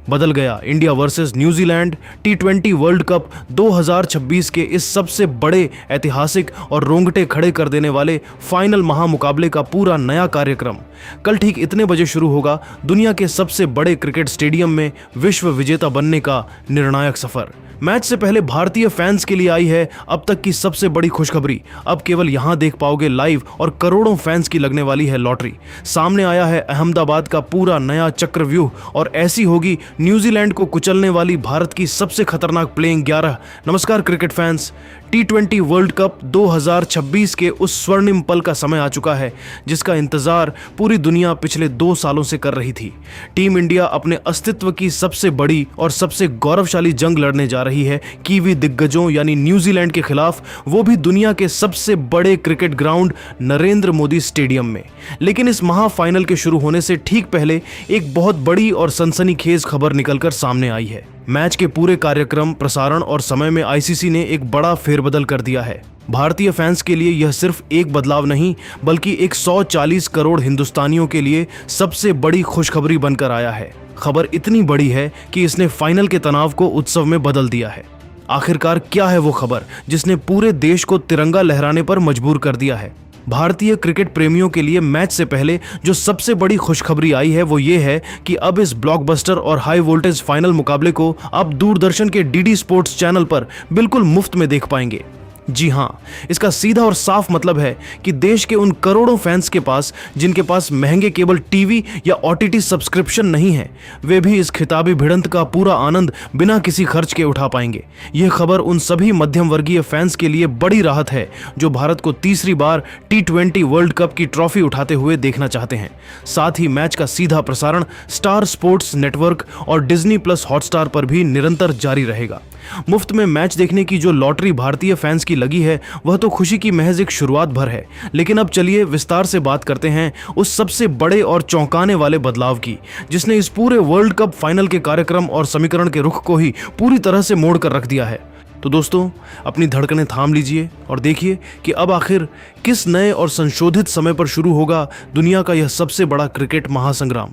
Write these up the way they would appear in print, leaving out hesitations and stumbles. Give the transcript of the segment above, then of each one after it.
बदल गया India versus New Zealand टी20 world cup 2026 के इस सबसे बड़े, ऐतिहासिक और रोंगटे खड़े कर देने वाले फाइनल महामुकाबले का पूरा नया कार्यक्रम कल ठीक इतने बजे शुरू होगा। दुनिया के सबसे बड़े क्रिकेट स्टेडियम में विश्व विजेता बनने का निर्णायक सफर। मैच से पहले भारतीय फैंस के लिए आई है अब तक की सबसे बड़ी खुशखबरी। अब केवल यहां देख पाओगे लाइव और करोड़ों फैंस की लगने वाली है लॉटरी। सामने आया है अहमदाबाद का पूरा नया चक्रव्यूह और ऐसी होगी न्यूजीलैंड को कुचलने वाली भारत की सबसे खतरनाक प्लेइंग 11। नमस्कार क्रिकेट फैंस, टी20 वर्ल्ड कप 2026 के उस स्वर्णिम पल का समय आ चुका है जिसका इंतजार पूरी दुनिया पिछले 2 सालों से कर रही थी। टीम इंडिया अपने अस्तित्व की सबसे बड़ी और सबसे गौरवशाली जंग लड़ने जा रही है कीवी दिग्गजों यानी न्यूजीलैंड के खिलाफ, वो भी दुनिया के सबसे बड़े cricket ground Narendra Modi stadium में। लेकिन इस महाफाइनल के शुरू होने से ठीक पहले एक बहुत बड़ी और सनसनीखेज खबर निकलकर सामने आई है। मैच के पूरे कार्यक्रम, प्रसारण और समय में आईसीसी ने एक बड़ा फेरबदल कर दिया है। भारतीय फैंस के लिए यह सिर्फ एक बदलाव नहीं बल्कि 140 करोड़ हिंदुस्तानियों के लिए सबसे बड़ी खुशखबरी बनकर आया है। खबर इतनी बड़ी है कि इसने फाइनल के तनाव को उत्सव में बदल दिया है। आखिरकार क्या है वो खबर जिसने पूरे देश को तिरंगा लहराने पर मजबूर कर दिया है? भारतीय क्रिकेट प्रेमियों के लिए मैच से पहले जो सबसे बड़ी खुशखबरी आई है वो ये है कि अब इस ब्लॉकबस्टर और हाई वोल्टेज फाइनल मुकाबले को आप दूरदर्शन के डीडी स्पोर्ट्स चैनल पर बिल्कुल मुफ्त में देख पाएंगे। जी हां, इसका सीधा और साफ मतलब है कि देश के उन करोड़ों फैंस के पास जिनके पास महंगे केबल टीवी या ओटीटी सब्सक्रिप्शन नहीं है, वे भी इस खिताबी भिड़ंत का पूरा आनंद बिना किसी खर्च के उठा पाएंगे। यह खबर उन सभी मध्यम वर्गीय फैंस के लिए बड़ी राहत है जो भारत को तीसरी बार टी20 वर्ल्ड कप की ट्रॉफी उठाते हुए देखना चाहते हैं। साथ ही मैच का सीधा प्रसारण स्टार स्पोर्ट्स नेटवर्क और डिज्नी प्लस हॉटस्टार पर भी निरंतर जारी रहेगा। मुफ्त में मैच देखने की जो लॉटरी भारतीय फैंस की लगी है वह तो खुशी की महज एक शुरुआत भर है। लेकिन अब चलिए विस्तार से बात करते हैं उस सबसे बड़े और चौंकाने वाले बदलाव की जिसने इस पूरे वर्ल्ड कप फाइनल के कार्यक्रम और समीकरण के रुख को ही पूरी तरह से मोड़ कर रख दिया है। तो दोस्तों, अपनी धड़कनें थाम लीजिए और देखिए कि अब आखिर किस नए और संशोधित समय पर शुरू होगा दुनिया का यह सबसे बड़ा क्रिकेट महासंग्राम।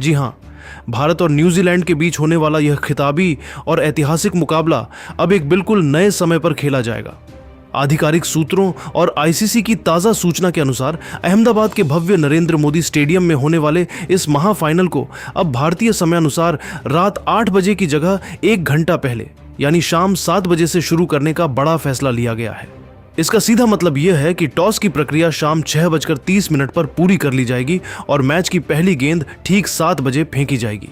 जी हां, भारत और न्यूजीलैंड के बीच होने वाला यह खिताबी और ऐतिहासिक मुकाबला अब एक बिल्कुल नए समय पर खेला जाएगा। आधिकारिक सूत्रों और आईसीसी की ताज़ा सूचना के अनुसार अहमदाबाद के भव्य नरेंद्र मोदी स्टेडियम में होने वाले इस महाफाइनल को अब भारतीय समय अनुसार रात 8 बजे की जगह 1 घंटा पहले यानी शाम 7 बजे से शुरू करने का बड़ा फैसला लिया गया है। इसका सीधा मतलब यह है कि टॉस की प्रक्रिया शाम 6:30 पर पूरी कर ली जाएगी और मैच की पहली गेंद ठीक 7 बजे फेंकी जाएगी।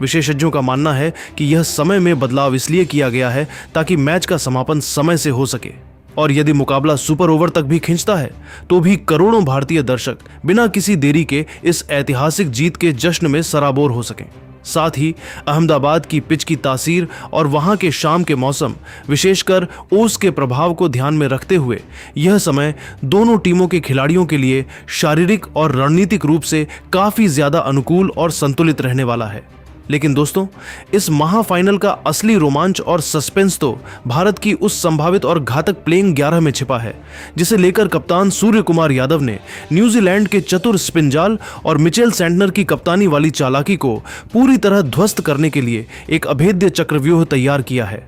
विशेषज्ञों का मानना है कि यह समय में बदलाव इसलिए किया गया है ताकि मैच का समापन समय से हो सके और यदि मुकाबला सुपर ओवर तक भी खिंचता है तो भी करोड़ों भारतीय दर्शक बिना किसी देरी के इस ऐतिहासिक जीत के जश्न में सराबोर हो सकें। साथ ही अहमदाबाद की पिच की तासीर और वहां के शाम के मौसम, विशेषकर ओस के प्रभाव को ध्यान में रखते हुए यह समय दोनों टीमों के खिलाड़ियों के लिए शारीरिक और रणनीतिक रूप से काफी ज्यादा अनुकूल और संतुलित रहने वाला है। लेकिन दोस्तों, इस महाफाइनल का असली रोमांच और सस्पेंस तो भारत की उस संभावित और घातक प्लेइंग 11 में छिपा है जिसे लेकर कप्तान सूर्य कुमार यादव ने न्यूजीलैंड के चतुर स्पिन जाल और मिचेल सैंटनर की कप्तानी वाली चालाकी को पूरी तरह ध्वस्त करने के लिए एक अभेद्य चक्रव्यूह तैयार किया है।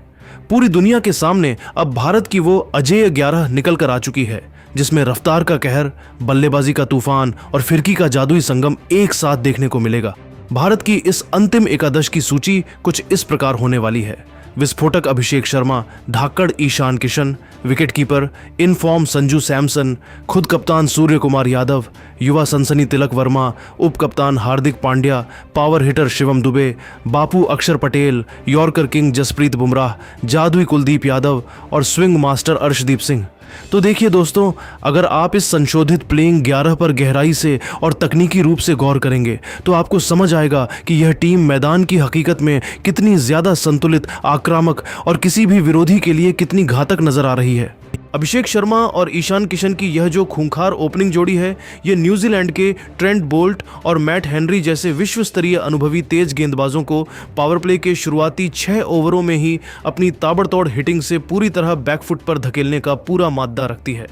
पूरी दुनिया के सामने अब भारत की वो अजेय 11 निकल कर आ चुकी है जिसमें रफ्तार का कहर, बल्लेबाजी का तूफान और फिरकी का जादुई संगम एक साथ देखने को मिलेगा। भारत की इस अंतिम एकादश की सूची कुछ इस प्रकार होने वाली है। विस्फोटक अभिषेक शर्मा, धाकड़ Ishan Kishan, wicketkeeper in form Sanju Samson, खुद कप्तान सूर्य कुमार यादव, युवा सनसनी तिलक वर्मा, उप कप्तान हार्दिक पांड्या, पावर हिटर शिवम दुबे, बापू अक्षर पटेल, यॉर्कर किंग जसप्रीत बुमराह, जादुई कुलदीप यादव और स्विंग मास्टर अर्शदीप सिंह। तो देखिए दोस्तों, अगर आप इस संशोधित प्लेइंग 11 पर गहराई से और तकनीकी रूप से गौर करेंगे तो आपको समझ आएगा कि यह टीम मैदान की हकीकत में कितनी ज्यादा संतुलित, आक्रामक और किसी भी विरोधी के लिए कितनी घातक नजर आ रही है। अभिषेक शर्मा और ईशान किशन की यह जो खूंखार ओपनिंग जोड़ी है, ये न्यूजीलैंड के ट्रेंट बोल्ट और मैट हेनरी जैसे विश्व स्तरीय अनुभवी तेज गेंदबाजों को पावर प्ले के शुरुआती 6 ओवरों में ही अपनी ताबड़तोड़ हिटिंग से पूरी तरह बैकफुट पर धकेलने का पूरा माद्दा रखती है।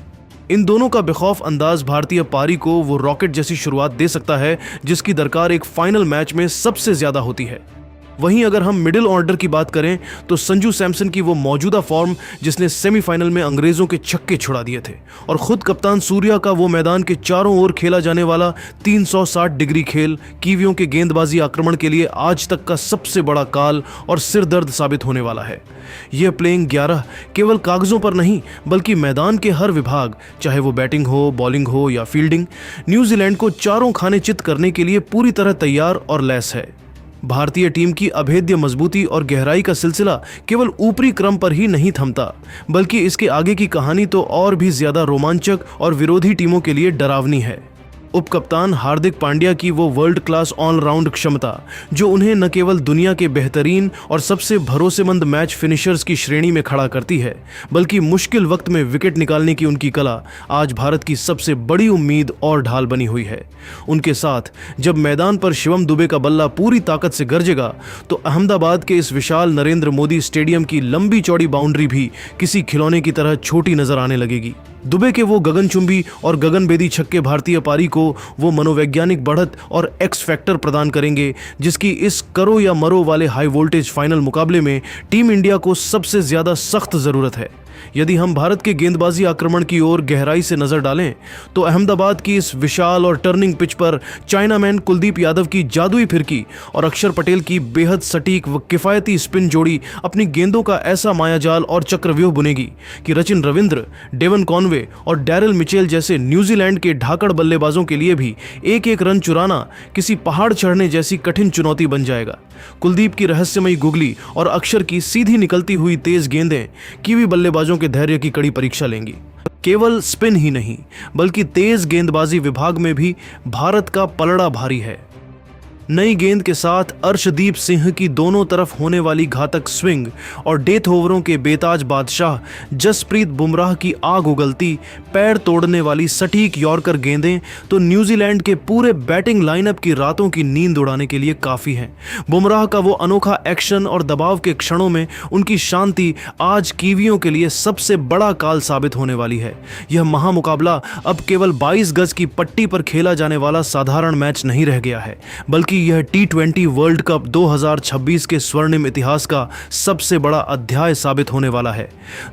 इन दोनों का बेखौफ अंदाज भारतीय पारी को वो रॉकेट जैसी शुरुआत दे सकता है जिसकी दरकार एक फाइनल मैच में सबसे ज्यादा होती है। वहीं अगर हम मिडिल ऑर्डर की बात करें तो संजू सैमसन की वो मौजूदा फॉर्म जिसने सेमीफाइनल में अंग्रेजों के छक्के छुड़ा दिए थे, और खुद कप्तान सूर्या का वो मैदान के चारों ओर खेला जाने वाला 360 डिग्री खेल कीवियों के गेंदबाजी आक्रमण के लिए आज तक का सबसे बड़ा काल और सिरदर्द साबित होने वाला है। यह प्लेइंग 11 केवल कागजों पर नहीं बल्कि मैदान के हर विभाग, चाहे वो बैटिंग हो, बॉलिंग हो या फील्डिंग, न्यूजीलैंड को चारों खाने चित करने के लिए पूरी तरह तैयार और लैस है। भारतीय टीम की अभेद्य मजबूती और गहराई का सिलसिला केवल ऊपरी क्रम पर ही नहीं थमता, बल्कि इसके आगे की कहानी तो और भी ज्यादा रोमांचक और विरोधी टीमों के लिए डरावनी है। उपकप्तान हार्दिक पांड्या की वो वर्ल्ड क्लास ऑलराउंड क्षमता, जो उन्हें न केवल दुनिया के बेहतरीन और सबसे भरोसेमंद मैच फिनिशर्स की श्रेणी में खड़ा करती है, बल्कि मुश्किल वक्त में विकेट निकालने की उनकी कला आज भारत की सबसे बड़ी उम्मीद और ढाल बनी हुई है। उनके साथ जब मैदान पर शिवम दुबे का बल्ला पूरी ताकत से गरजेगा तो अहमदाबाद के इस विशाल नरेंद्र मोदी स्टेडियम की लंबी चौड़ी बाउंड्री भी किसी खिलौने की तरह छोटी नजर आने लगेगी। दुबे के वो गगनचुंबी और गगनभेदी छक्के भारतीय पारी को वो मनोवैज्ञानिक बढ़त और एक्स फैक्टर प्रदान करेंगे जिसकी इस करो या मरो वाले हाई वोल्टेज फाइनल मुकाबले में टीम इंडिया को सबसे ज्यादा सख्त जरूरत है। यदि हम भारत के गेंदबाजी आक्रमण की ओर गहराई से नजर डालें तो अहमदाबाद की इस विशाल और टर्निंग पिच पर चाइनामैन कुलदीप यादव की जादुई फिरकी और अक्षर पटेल की बेहद सटीक व किफायती स्पिन जोड़ी अपनी गेंदों का ऐसा मायाजाल और चक्रव्यूह बुनेगी कि सचिन रविंद्र, डेवन कॉनवे और डैरिल मिचेल जैसे न्यूजीलैंड के ढाकड़ बल्लेबाजों के लिए भी एक एक रन चुराना किसी पहाड़ चढ़ने जैसी कठिन चुनौती बन जाएगा। कुलदीप की रहस्यमयी गुगली और अक्षर की सीधी निकलती हुई तेज गेंदें कीवी बल्लेबाजों के धैर्य की कड़ी परीक्षा लेंगी। केवल स्पिन ही नहीं बल्कि तेज गेंदबाजी विभाग में भी भारत का पलड़ा भारी है। नई गेंद के साथ अर्शदीप सिंह की दोनों तरफ होने वाली घातक स्विंग और डेथ ओवरों के बेताज बादशाह जसप्रीत बुमराह की आग उगलती पैर तोड़ने वाली सटीक यॉर्कर गेंदें तो न्यूजीलैंड के पूरे बैटिंग लाइनअप की रातों की नींद उड़ाने के लिए काफ़ी हैं। बुमराह का वो अनोखा एक्शन और दबाव के क्षणों में उनकी शांति आज कीवियों के लिए सबसे बड़ा काल साबित होने वाली है। यह महामुकाबला अब केवल 22 गज की पट्टी पर खेला जाने वाला साधारण मैच नहीं रह गया है, बल्कि यह T20 वर्ल्ड कप 2026 के स्वर्णिम इतिहास का सबसे बड़ा अध्याय साबित होने वाला है।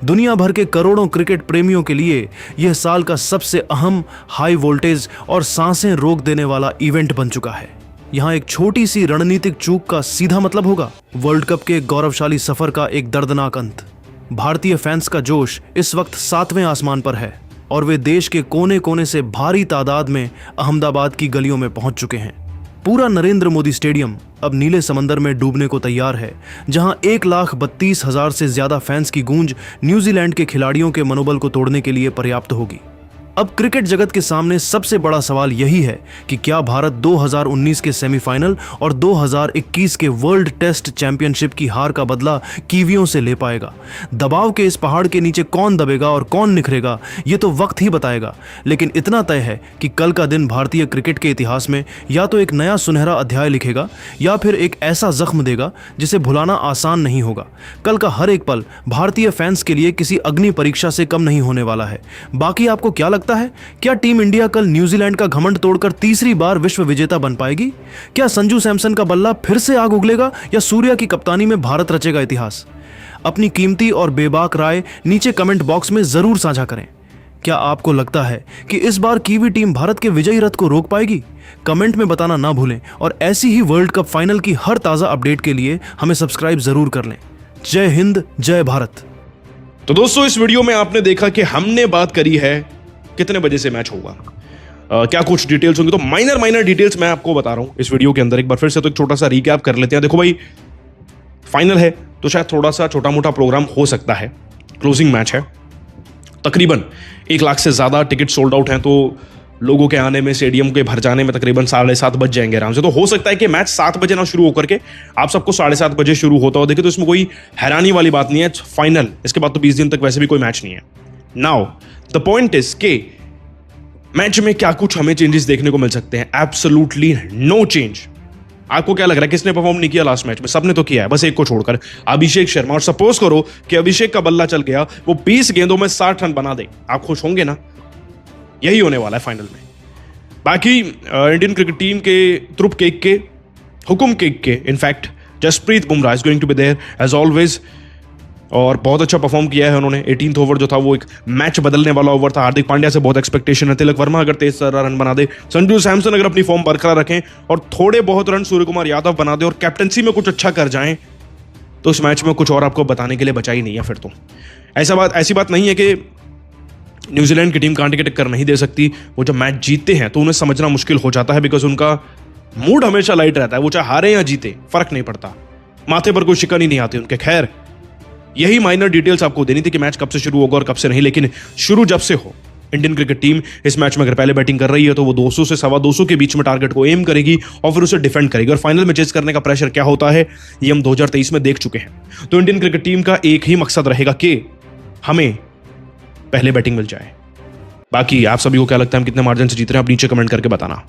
दुनिया भर के करोड़ों क्रिकेट प्रेमियों के लिए यह साल का सबसे अहम, हाई वोल्टेज और सांसें रोक देने वाला इवेंट बन चुका है। यहाँ एक छोटी सी रणनीतिक चूक का सीधा मतलब होगा वर्ल्ड कप के गौरवशाली सफर का एक दर्दनाक अंत। भारतीय फैंस का जोश इस वक्त 7वें आसमान पर है और वे देश के कोने कोने से भारी तादाद में अहमदाबाद की गलियों में पहुंच चुके हैं। पूरा नरेंद्र मोदी स्टेडियम अब नीले समंदर में डूबने को तैयार है, जहां 1,32,000 से ज्यादा फैंस की गूंज न्यूजीलैंड के खिलाड़ियों के मनोबल को तोड़ने के लिए पर्याप्त होगी। अब क्रिकेट जगत के सामने सबसे बड़ा सवाल यही है कि क्या भारत 2019 के सेमीफाइनल और 2021 के वर्ल्ड टेस्ट चैंपियनशिप की हार का बदला कीवियों से ले पाएगा। दबाव के इस पहाड़ के नीचे कौन दबेगा और कौन निखरेगा ये तो वक्त ही बताएगा, लेकिन इतना तय है कि कल का दिन भारतीय क्रिकेट के इतिहास में या तो एक नया सुनहरा अध्याय लिखेगा या फिर एक ऐसा जख्म देगा जिसे भुलाना आसान नहीं होगा। कल का हर एक पल भारतीय फैंस के लिए किसी अग्नि परीक्षा से कम नहीं होने वाला है। बाकी आपको क्या लगता है, क्या टीम इंडिया कल न्यूजीलैंड का घमंड तोड़कर तीसरी बार विश्व विजेता बन पाएगी? क्या संजू सैमसन का बल्ला फिर से आग उगलेगा या सूर्या की कप्तानी में भारत रचेगा इतिहास? अपनी कीमती और बेबाक राय नीचे कमेंट बॉक्स में जरूर साझा करें। क्या आपको लगता है कि इस बार कीवी टीम भारत के विजयी रथ को रोक पाएगी? कमेंट में बताना ना भूलें और ऐसी ही वर्ल्ड कप फाइनल की हर ताजा अपडेट के लिए हमें सब्सक्राइब जरूर कर लें। जय हिंद, जय भारत। तो दोस्तों, इस वीडियो में आपने देखा कि हमने बात करी है कितने बजे से मैच होगा, क्या कुछ डिटेल्स होंगी, तो माइनर डिटेल्स मैं आपको बता रहा हूं इस वीडियो के अंदर। एक बार फिर से तो एक छोटा सा रिकैप कर लेते हैं। देखो भाई, फाइनल है तो शायद थोड़ा सा छोटा मोटा प्रोग्राम हो सकता है। क्लोजिंग मैच है, तकरीबन 1 लाख से ज्यादा टिकट सोल्ड आउट हैं, तो लोगों के आने में, स्टेडियम के भर जाने में तकरीबन 7:30 बज जाएंगे आराम से। तो हो सकता है कि मैच 7 बजे ना शुरू होकर के आप सबको 7:30 बजे शुरू होता हो देखे, तो इसमें कोई हैरानी वाली बात नहीं है। फाइनल, इसके बाद तो 20 दिन तक वैसे भी कोई मैच नहीं है। नाउ द पॉइंट इज के मैच में क्या कुछ हमें चेंजेस देखने को मिल सकते हैं? Absolutely no change. आपको क्या लग रहा है किसने परफॉर्म नहीं किया लास्ट मैच में? सबने तो किया है, बस एक को छोड़कर, अभिषेक शर्मा। और सपोज करो कि अभिषेक का बल्ला चल गया, वो 20 गेंदों में 60 रन बना दे, आप खुश होंगे ना? यही होने वाला है फाइनल में। बाकी इंडियन क्रिकेट टीम के तुरुप केक के, हुकुम केक के, in fact Jasprit Bumrah is going to be there as always, और बहुत अच्छा परफॉर्म किया है उन्होंने। 18th ओवर जो था वो एक मैच बदलने वाला ओवर था। हार्दिक पांड्या से बहुत एक्सपेक्टेशन है। तिलक वर्मा अगर तेज रन बना दे, संजू सैमसन अगर अपनी फॉर्म बरकरार रखें और थोड़े बहुत रन सूर्य कुमार यादव बना दे और कैप्टनसी में कुछ अच्छा कर जाएं, तो इस मैच में कुछ और आपको बताने के लिए बचा ही नहीं है। फिर तो ऐसी बात नहीं है कि न्यूजीलैंड की टीम कांटे की टक्कर नहीं दे सकती। वो जब मैच जीतते हैं तो उन्हें समझना मुश्किल हो जाता है, बिकॉज उनका मूड हमेशा लाइट रहता है। वो चाहे हारे या जीते फर्क नहीं पड़ता, माथे पर कोई शिकन ही नहीं आती उनके। खैर, यही माइनर डिटेल्स आपको देनी थी कि मैच कब से शुरू होगा और कब से नहीं। लेकिन शुरू जब से हो, इंडियन क्रिकेट टीम इस मैच में अगर पहले बैटिंग कर रही है तो वो 200 से 225 के बीच में टारगेट को एम करेगी और फिर उसे डिफेंड करेगी। और फाइनल में चेस करने का प्रेशर क्या होता है ये हम 2023 में देख चुके हैं। तो इंडियन क्रिकेट टीम का एक ही मकसद रहेगा कि हमें पहले बैटिंग मिल जाए। बाकी आप सभी को क्या लगता है हम कितने मार्जिन से जीत रहे हैं, आप नीचे कमेंट करके बताना।